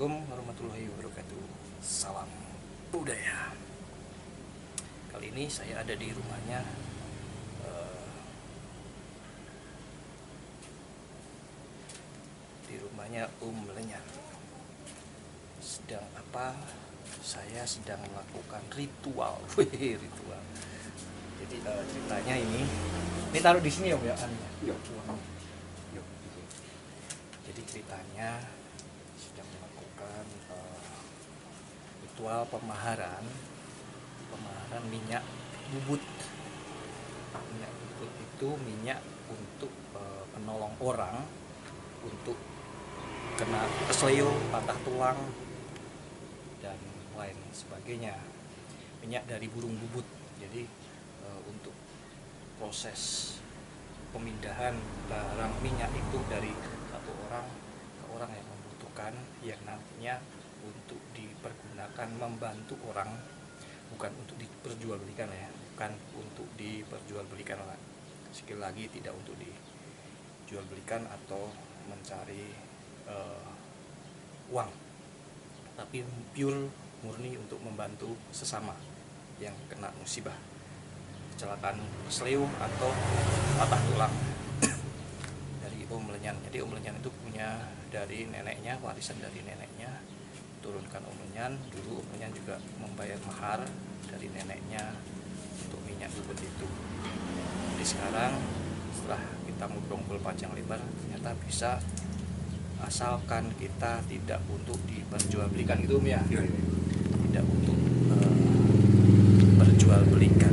Assalamualaikum warahmatullahi wabarakatuh. Salam budaya. Kali ini saya ada di rumahnya Lenyan. Sedang apa? Saya sedang melakukan ritual. Ritual. Jadi ceritanya ini taruh di sini ya, annya. Yuk. Jadi ceritanya sedang melakukan ritual pemaharan minyak bubut. Minyak bubut itu minyak untuk penolong orang untuk kena kesleo, patah tulang dan lain sebagainya. Minyak dari burung bubut. Jadi untuk proses pemindahan barang minyak itu dari satu orang ke orang yang membutuhkan, yang nantinya untuk dipergunakan membantu orang, bukan untuk diperjualbelikan ya, bukan untuk diperjualbelikan orang. Sekali lagi, tidak untuk dijualbelikan atau mencari uang, tapi pure murni untuk membantu sesama yang kena musibah, kecelakaan kesleo atau patah tulang. Dari Om Lenyan. Jadi Om Lenyan itu punya dari neneknya, warisan dari neneknya, turunkan Om Lenyan. Dulu Om Lenyan juga membayar mahar dari neneknya untuk minyak bubut itu. Jadi sekarang setelah kita ngobrol panjang lebar, ternyata bisa, asalkan kita tidak untuk diperjualbelikan gitu Om ya. Tidak untuk perjualbelikan.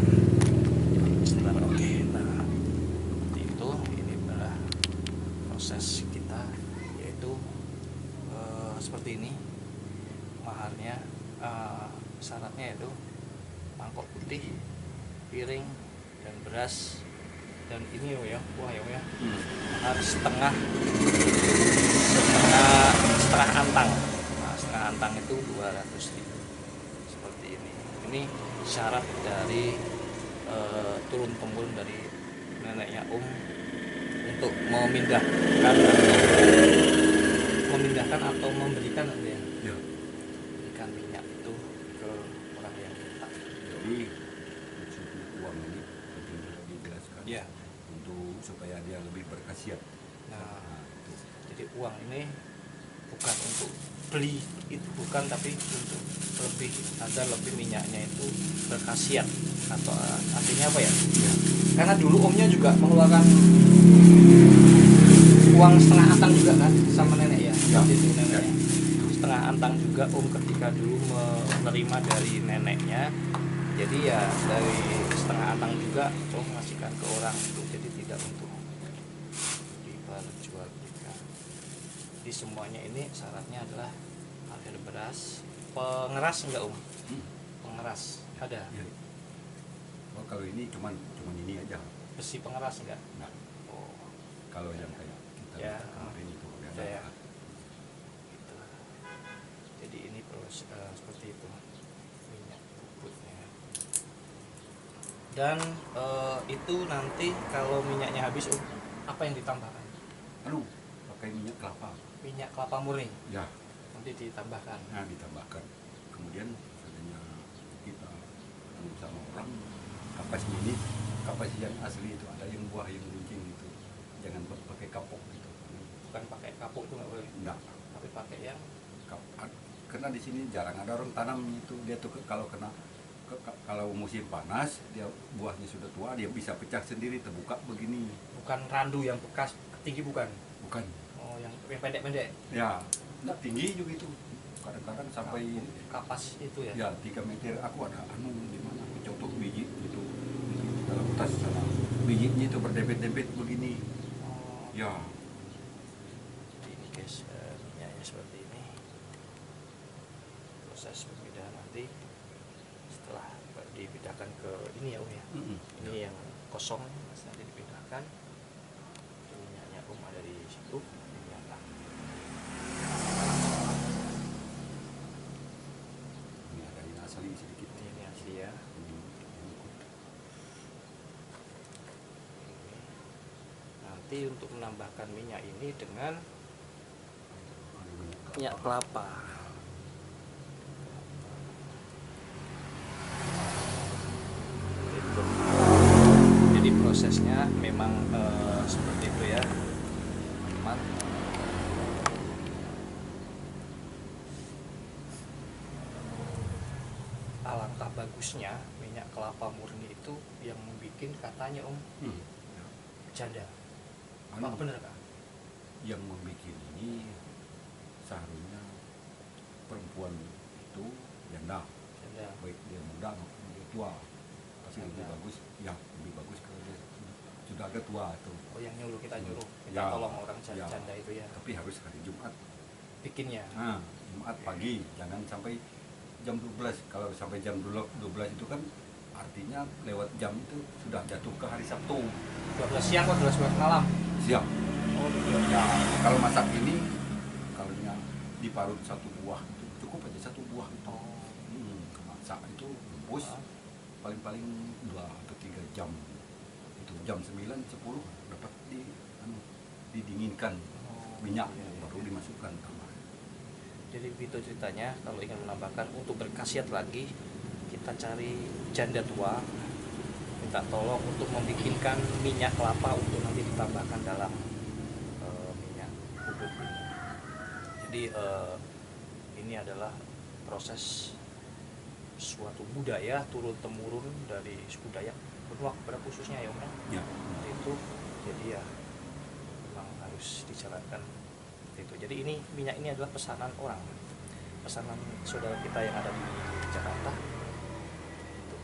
Oke, nah seperti itu. Ini adalah proses kita, yaitu seperti ini maharnya. Syaratnya yaitu mangkok putih, piring, dan beras. Dan ini ya, wah ya, harus setengah antang. Nah, setengah antang itu 200.000. Seperti ini. Ini syarat dari turun temurun dari neneknya Om untuk memindahkan atau memberikan ya. Berikan minyak itu ke orang yang minta. Jadi uang ini penting dijelaskan Ya. untuk supaya dia lebih berkhasiat. Nah, jadi uang ini bukan untuk beli itu, bukan, tapi untuk lebih agar lebih minyaknya itu berkhasiat. Atau artinya apa ya? Karena dulu Omnya juga mengeluarkan uang setengah antang juga kan sama nenek ya. Itu neneknya. Setengah antang juga Om ketika dulu menerima dari neneknya. Jadi ya dari setengah antang juga Om ngasihkan ke orang itu. Jadi tidak untuk diperjualbelikan. Jadi semuanya ini syaratnya adalah ada beras. Pengeras enggak Om? Pengeras ada. Ya. Oh, kalau ini cuman ini aja. Besi pengeras enggak? Nah, Oh, kalau yang kayak kita ya, kemarin itu ada ya. Gitu. Jadi ini proses seperti itu minyak bubutnya. Dan itu nanti kalau minyaknya habis Om, apa yang ditambahkan? pakai minyak kelapa. Minyak kelapa murni. Ya. Nanti ditambahkan. Nah, ditambahkan. Kemudian seandainya kita sama orang, kapas ini kapas yang asli itu, ada yang buah yang runcing itu, jangan pakai kapok gitu. Bukan pakai kapuk itu nggak boleh. Enggak. Tapi pakai yang Karena di sini jarang ada orang tanam itu. Dia tuh kalau kalau musim panas, dia buahnya sudah tua, dia bisa pecah sendiri, terbuka begini. bukan randu yang bekas tinggi, bukan. Bukan. Oh, yang pendek-pendek. Ya, enggak tinggi juga itu. Kadang-kadang sampai Kapas itu ya. ya 3 meter. Aku ada di mana aku contoh biji itu di dalam tas sana. Bijinya itu berdebet-debet begini. Oh, Ya, ini guys, minyaknya seperti ini. Proses pemindahan nanti setelah dipindahkan ke ini ya Om ya. Ini yang kosong nanti dipindahkan. Minyaknya Om ada di situ. Dinyalakan. ini ada yang asli sedikit. Ini asli ya. Nanti untuk menambahkan minyak ini dengan minyak kelapa. bagusnya minyak kelapa murni itu yang membuat katanya Om Ya. janda. Anu, Apa bener Kak? yang membuat ini seharusnya perempuan itu janda, Janda. baik dia muda maupun dia tua, pasti lebih Janda. bagus. Ya, lebih bagus kalau dia sudah agak tua tuh. Oh yang nyuruh kita nyuruh kita Ya. tolong orang Ya. janda itu ya Tapi harus hari Jumat. bikinnya. Nah, Jumat pagi, jangan sampai jam 12. Kalau sampai jam 12 itu kan artinya lewat jam itu sudah jatuh ke hari Sabtu. 12 siang kok 12 malam. Siap. Oh iya. Ya, kalau masak ini kalau diparut satu buah itu cukup aja satu buah itu. Oh. Masak itu rebus paling-paling 2 atau 3 jam. Itu jam 9 10 dapat didinginkan minyak baru dimasukkan tambah. Jadi itu ceritanya, kalau ingin menambahkan untuk berkhasiat lagi, kita cari janda tua, minta tolong untuk membikinkan minyak kelapa untuk nanti ditambahkan dalam minyak bubuk ini. Jadi ini adalah proses suatu budaya turun temurun dari suku Dayak Benua pada khususnya ya Om ya. Ya. Itu jadi ya memang harus dijalankan itu. Jadi ini minyak ini adalah pesanan orang, pesanan saudara kita yang ada di Jakarta. Itu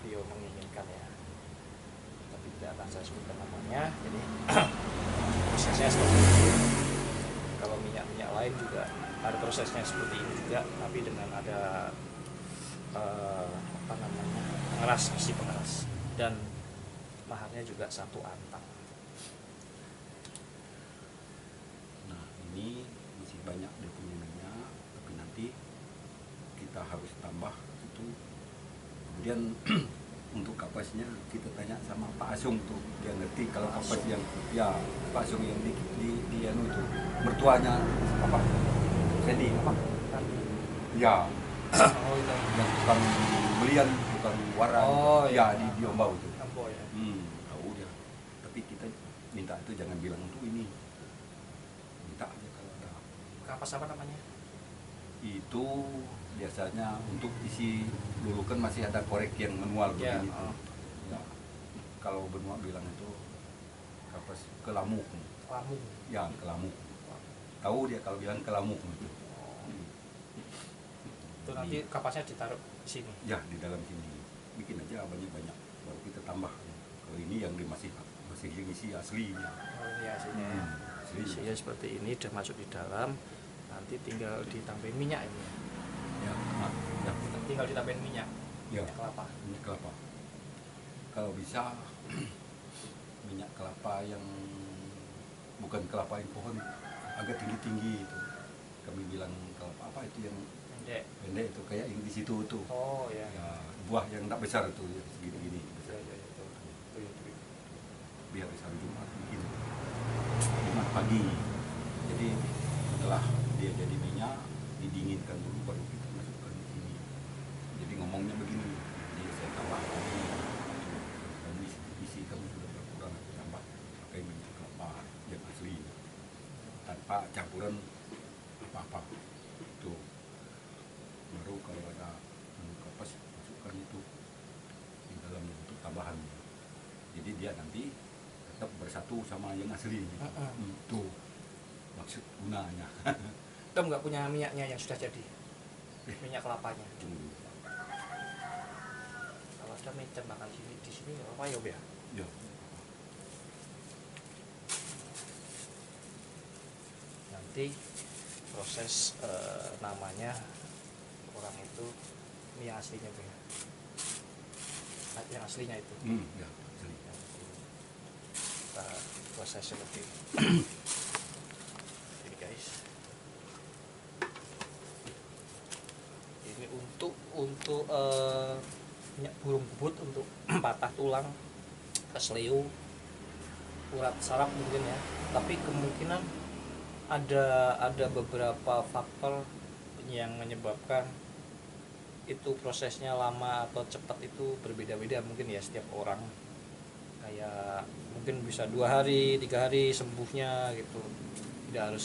beliau menginginkan ya, tapi tidak akan saya sebutkan namanya. Jadi prosesnya seperti itu. Kalau minyak lain juga ada prosesnya seperti ini juga, tapi dengan ada pengeras, besi pengeras, dan maharnya juga 1 antang. Nah, ini masih banyak dia punya minyak, tapi nanti kita harus tambah itu. Kemudian untuk kapasnya kita tanya sama Pak Asung tuh, dia ngerti kalau kapas yang ya Pak Asung yang di anu itu mertuanya apa? Sandy apa? Ya, Oh itu. yang tukang belian, tukang warang. Oh, ya, iya. di Ombau itu. Ambo ya. Tahu dia. Tapi kita minta itu jangan bilang untuk ini. Minta aja kalau ada. Kapas apa namanya? Itu biasanya untuk isi dulu kan masih ada korek yang manual Ya, begini tuh. Ya. Kalau benua bilang itu kapas kelamuk. Lamu. Ya, kelamuk. Tahu dia kalau bilang kelamuk gitu. Itu nanti kapasnya ditaruh di sini. Ya, di dalam sini. Bikin aja banyak-banyak. Baru kita tambah. Kalau ini yang masih yang isi aslinya. Oh iya sini. Aslinya. Isinya seperti ini udah masuk di dalam. Nanti tinggal ditambahin minyak ini. Ya, ya. Tinggal ditambahin minyak. Ya. Minyak kelapa. Minyak kelapa. Kalau bisa minyak kelapa yang bukan kelapa yang pohon agak tinggi-tinggi itu. Kami bilang kelapa apa itu yang Pendek. pendek itu kayak yang di situ tuh. Oh ya. Ya, buah yang tak besar itu segini-gini. Ya, ya, itu. Itu. Biar di hari Jumat begitu. Jumat pagi. Jadi setelah dia jadi minyak didinginkan dulu baru kita masukkan di sini. Jadi ngomongnya begini. Jadi saya tambah lagi. Dan isi kamu sudah berkurang, tambah pakai minyak kelapa yang asli tanpa campuran apa-apa. Itu baru kalau ada kapas masukkan itu di dalam untuk tambahan. Jadi dia nanti tetap bersatu sama yang asli. Itu maksud gunanya. Kita nggak punya minyaknya yang sudah jadi. Minyak kelapanya. Tunggu. Kalau ada meja makan di sini apa ya, Om ya? Ya. Nanti proses namanya orang itu mie aslinya Bu ya. Yang aslinya itu. Ya, asli. Kita proses seperti ini. Ini guys. Ini untuk minyak burung bubut untuk patah tulang, kesleo, urat saraf mungkin ya. Tapi kemungkinan ada beberapa faktor yang menyebabkan itu prosesnya lama atau cepat itu berbeda-beda mungkin ya setiap orang. Kayak mungkin bisa 2 hari 3 hari sembuhnya gitu, tidak harus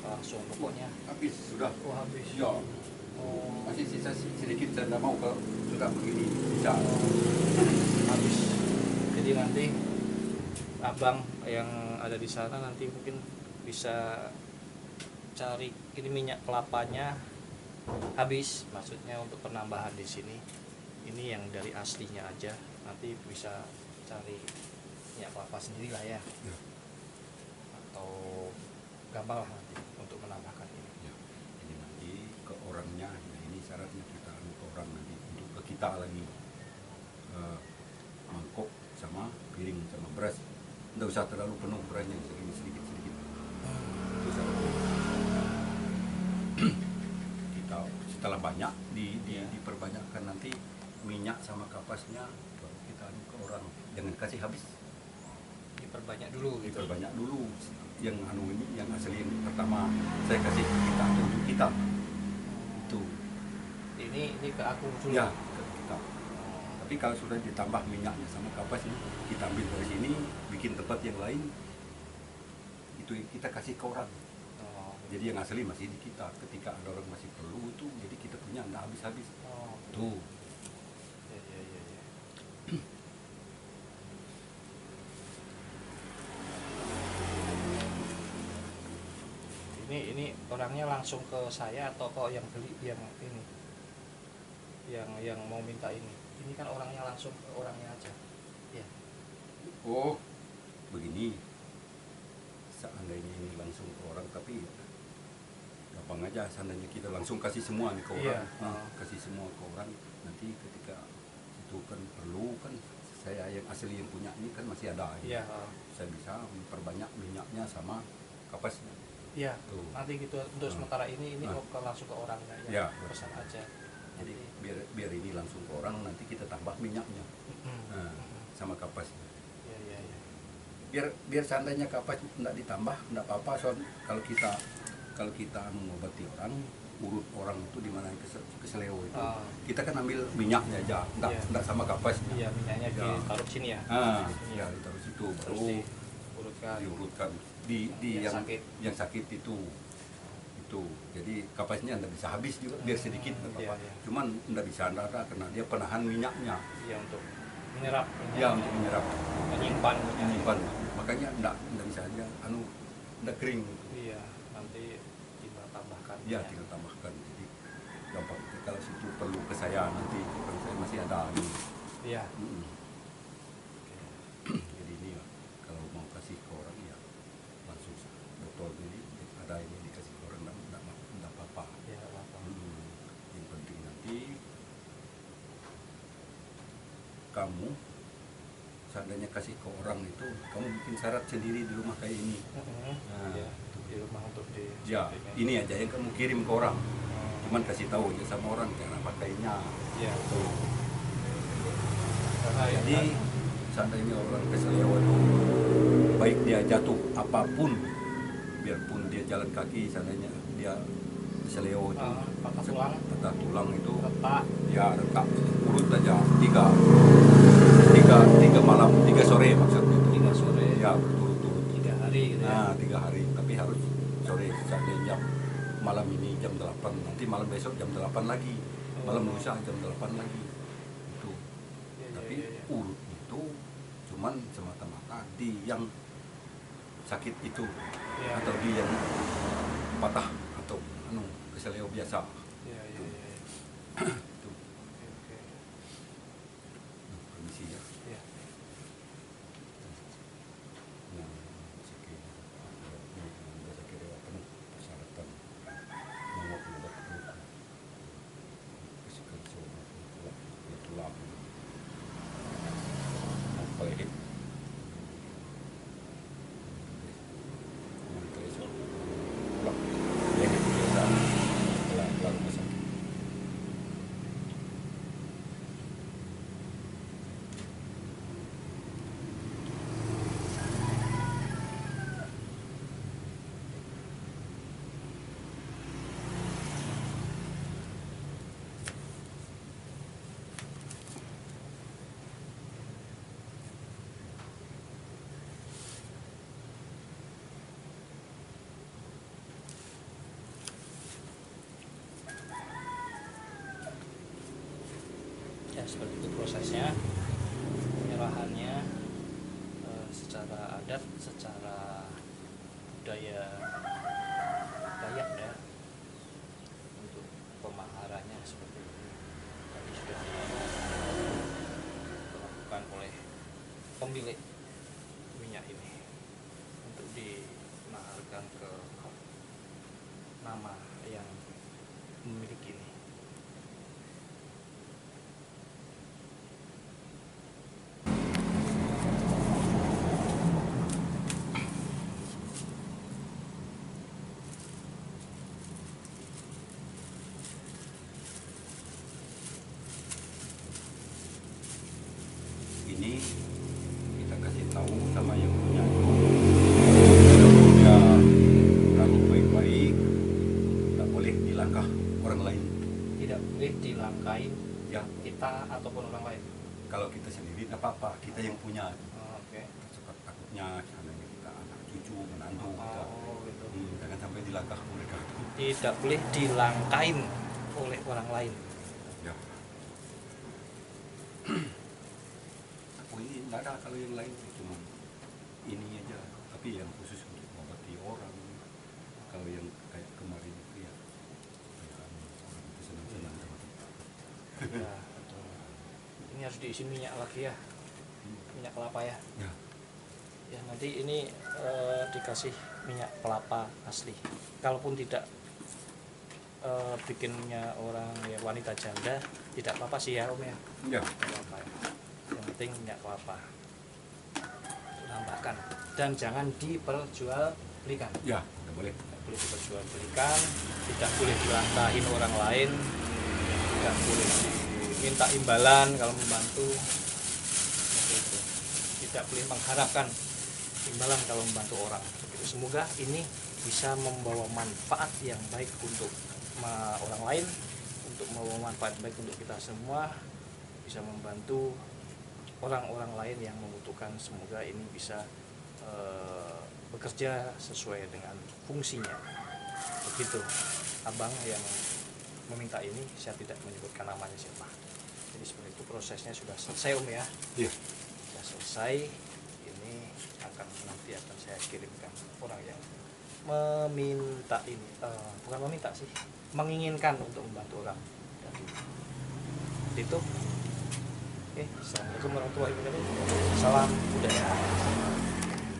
langsung pokoknya Habis sudah. habis. Ya. Oh, Masih sisa sedikit, saya nggak mau kalau sudah begini bisa. habis. Jadi nanti abang yang ada di sana nanti mungkin bisa cari ini minyak kelapanya habis, maksudnya untuk penambahan di sini. Ini yang dari aslinya aja, nanti bisa cari minyak kelapa sendiri lah ya. Ya. Atau gampang lah nanti untuk menambahkan ini. Ya. Jadi nanti ke orangnya, nah ini syaratnya kita ke orang nanti untuk ke kita lagi mangkok sama piring sama beras. Nggak usah terlalu penuh berasnya, segini sedikit-sedikit. Itu syaratnya. Kita setelah banyak diperbanyakkan nanti minyak sama kapasnya baru kita ke orang. Jangan kasih habis. Diperbanyak dulu gitu. Diperbanyak dulu. Yang ini yang asli yang pertama saya kasih ke kita untuk kita. Itu. Ini ke aku dulu. Ya, ke kita. Tapi kalau sudah ditambah minyaknya sama kapas ini, kita ambil dari sini, bikin tempat yang lain, itu kita kasih ke orang. Oh, Jadi yang asli masih di kita. Ketika ada orang masih perlu itu, jadi kita punya nggak habis-habis. oh. Tuh. Ya, ya, ya, ya. Ini orangnya langsung ke saya atau kok yang beli yang ini? Yang mau minta ini. Ini kan orangnya langsung ke orangnya aja. Ya. Oh, begini. Seandainya ini langsung ke orang, tapi gampang aja. Seandainya kita langsung kasih semua nih ke orang, Iya. kasih semua ke orang. Nanti ketika itu kan perlu kan saya yang asli yang punya ini kan masih ada. Iya. Saya bisa memperbanyak minyaknya sama kapasnya. Iya. Tuh. Nanti gitu untuk sementara ini langsung ke orangnya Ya. pesan aja. Jadi biar ini langsung ke orang, nanti kita tambah minyaknya nah, sama kapasnya. Ya, ya, ya. Biar seandainya kapas tidak ditambah tidak apa-apa. Soal kalau kita mengobati orang, urut orang itu di mana keseleo itu, kita kan ambil minyaknya aja, tidak sama kapasnya. Iya, minyaknya Ya. ditaruh sini ya. Ya ditaruh situ Terus baru diurutkan. diurutkan di Yang sakit. yang sakit itu. Jadi kapasnya tidak bisa habis juga, biar sedikit nggak apa-apa. Iya. Cuman tidak bisa ada karena dia penahan minyaknya. Iya, untuk menyerap. Ya untuk menyerap, Menyimpan. menyimpan. Makanya tidak bisa aja tidak kering. Iya, nanti tinggal tambahkan. Ya tinggal tambahkan. Jadi gampang. Kalau situ perlu ke saya nanti, kalau saya masih ada ini. Iya. Jadi ini ya, kalau mau kasih ke orang ya langsung botol ini ada ini dikasih ke orang, tidak apa-apa. Iya, apa-apa. Yang penting nanti kamu seandainya kasih ke orang itu, kamu bikin syarat sendiri di rumah kayak ini. Nah, Iya, di rumah untuk di. Ya, ini aja yang kamu kirim ke orang. Cuman kasih tahu aja sama orang cara pakainya. Iya. Tuh. Karena Jadi seandainya orang keseleo itu, baik dia jatuh apapun, biarpun dia jalan kaki, seandainya dia keseleo itu, patah tulang. patah tulang itu, Retak. ya retak, urut aja tiga malam, 3 sore maksudnya itu. 3 sore. Ya berturut-turut. 3 hari gitu ya. Nah 3 hari, tapi harus sore. Seandainya malam ini jam 8, nanti malam besok jam 8 lagi, malam lusa jam 8 lagi. Itu. Iya, Tapi iya, iya. urut itu cuman semata-mata di yang sakit itu, Iya. atau di yang patah atau keseleo biasa. Iya, iya, iya. Itu. Oke, oke. Permisi ya. Iya. Nah, sakit. Ini sakit penuh persyaratan. Mau obat luka. Kesukaan semua tulang. Pelit. Nanti esok pulang. Pelit biasa. Pulang rumah sakit. seperti itu prosesnya penyerahannya secara adat, secara budaya Dayak ya, untuk pemaharannya seperti ini tadi sudah dilakukan oleh pemilik minyak ini untuk dimaharkan ke nama yang memiliki ini. Ini kita kasih tahu sama yang punya. Ya, kalau baik-baik, nggak boleh dilangkah orang lain. Tidak boleh dilangkain Ya, kita ataupun orang lain. kalau kita sendiri nggak apa-apa, kita yang punya. Oke. Takutnya seandainya kita anak cucu, menantu kita, Gitu. jangan sampai dilangkah mereka. Tidak boleh dilangkain oleh orang lain. Ya. Oh ini nggak ada kalau yang lain, cuma ini aja. Tapi yang khusus untuk mengobati orang. Kalau yang kayak kemarin itu ya, orang itu senang-senang sama kita. Ya, betul. Ini harus diisi minyak lagi ya, minyak kelapa ya. Ya. Ya nanti ini dikasih minyak kelapa asli. Kalaupun tidak bikinnya orang ya wanita janda, tidak apa-apa sih ya Om ya. Ya. Kelapa ya. Yang penting minyak kelapa. Tambahkan dan jangan diperjualbelikan. Ya, nggak boleh. Tidak boleh diperjualbelikan, tidak boleh dilangkahin orang lain, tidak boleh diminta imbalan kalau membantu. Seperti itu. Tidak boleh mengharapkan imbalan kalau membantu orang. Semoga ini bisa membawa manfaat yang baik untuk orang lain, untuk membawa manfaat baik untuk kita semua, bisa membantu orang-orang lain yang membutuhkan. Semoga ini bisa bekerja sesuai dengan fungsinya. Begitu abang yang meminta ini, saya tidak menyebutkan namanya siapa. Jadi seperti itu prosesnya sudah selesai Om ya. Iya. Sudah selesai. Ini nanti akan saya kirimkan orang yang meminta ini, bukan meminta sih, menginginkan untuk membantu orang. Jadi itu. Oke, assalamualaikum warahmatullahi wabarakatuh. Salam budaya.